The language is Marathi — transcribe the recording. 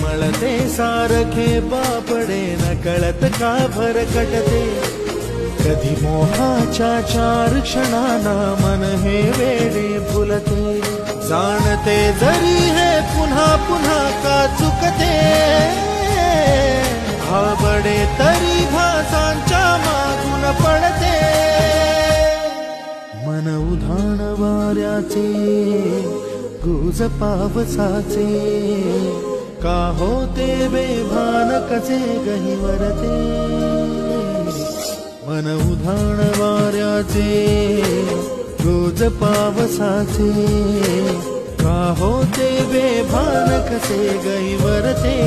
मळते सारखे बापडे न कळत का भरकटते कधी मोहाच्या 4 क्षणांना मन हे वेडे फुलते जाणते जरी हे पुन्हा पुन्हा का चुकते भाबडे तरी भासांच्या मागून पडते मन उधाण वाऱ्याचे गुज पावसाचे का होते बेभान कसे गहिवरते मन उधाण वाऱ्याचे गुज पावसाचे का होते बेभान कसे गहिवरते